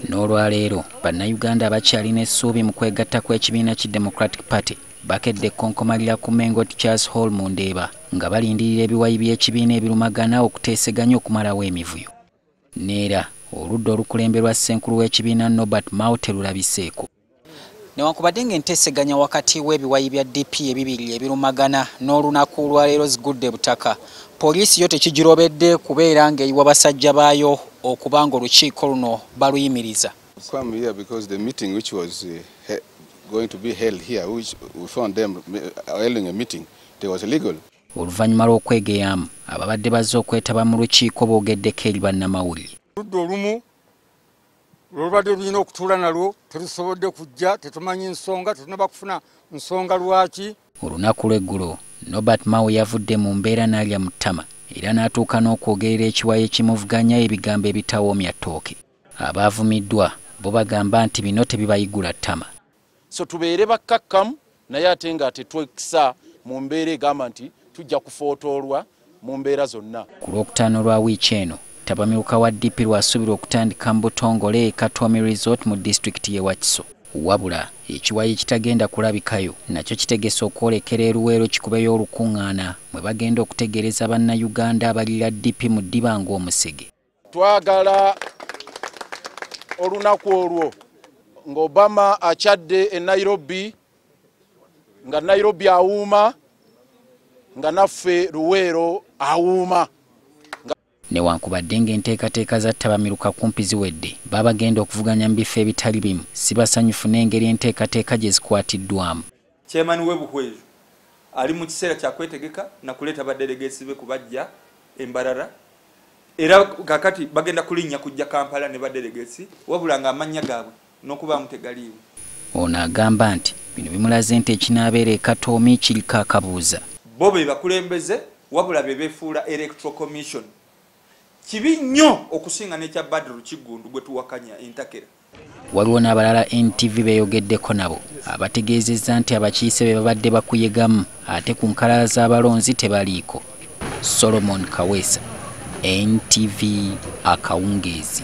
N'olwaleero bannayuganda abakyalina essuubi mu kwegatta kw'ekibiina ki Democratic Party bakedde konkomalira ku Mengo Teachers Hall mu Ndeeba nga balindirira ebiwayi by'ekibiina ebirumagana okuteeseganya okumalawo emivuyo. Neera oludda olukulemberwa ssenkulu w'ekibiina Norbert Mao terulabiseeko. Newankubadde ng'enteeseganya wakati w'ebiwayi bya DP ebibiri ebirumagana n'olunaku olwaleero zigudde butaka, poliisi yo tekigirobedde kubeera ng'eyiwa basajja baayo okuba nga olukiiko luno baluyimiriza. Come here because the meeting which was going to be held here, which we found them holding a meeting, it was illegal. Oluvannyuma lw'okwegeyamu ababadde bazze okwetaba mu lukiiko boogeddeko eri bannamawulire. Ludda olumu lw'olubadde lulina okutuula nalwo terusobodde kujja, tetumanyi nsonga, tetunaba kufuna nsonga lwaki. Olunaku lw'eggulo Norbert Mao yavudde mu mbeera n'alya mu ttama era n'atuuka n'okwogerera ekiwayi ekimuvuganya ebigambo ebitawoomya ttooke. Abaavumiddwa bo bagamba nti bino tebibayigula ttama. So tubeere bakkakkamu naye ate nga tetwekisa mu mbeera egamba nti tujja kufootoolwa mu mbeera zonna. Ku Lwokutaano lwa wiiki eno tabamiruka wa DP lwasuubira okutandika mu Butongole e Katomi Resort mu disitulikiti y'e Wakiso. Wabula ekiwayi kitagenda kulabikayo nakyo kitegese okwolekera eruweero kikubeyo olukuŋŋaana mwe bagenda okutegereza bannayuganda abalira DP mu ddiba ng'omusege. Twagala olunaku olwo ng'Obama akyadde e Nairobi, nga Nairobi awuuma, nga naffe Luweero awuuma. Newankubadde ng'enteekateeka za tabamiruka kumpi ziwedde babagenda okuvuganya mu bifo ebitali bimu si basanyufu n'engeri enteekateeka gye zikwatiddwamu. Chairman w'Ebuhweru ali mu kiseera kya kwetegeka na kuleeta badderegeesi be kubajja Embarara era kakati bagenda kulinnya kujja Kampala ne badderegeesi wabula ng'amannya gaabwe n'okubaamu tegaliiwo. Ono agamba nti bino bimulaze nti ekinaabeera e Katomi kiriko akabuuza. Bo be bakulembeze wabula be beefuula Electoral Commission. Kibi nnyo okusinga n'ekya Badru Kigundu gwe tuwakanya entakera. Waliwo n'abalala NTV beeyogeddeko nabo abategeezezza nti abakiise be babadde bakuyegamu ate ku nkalala z'abalonzi tebaliiko. Solomon Kaweesa, NTV Akawungeezi.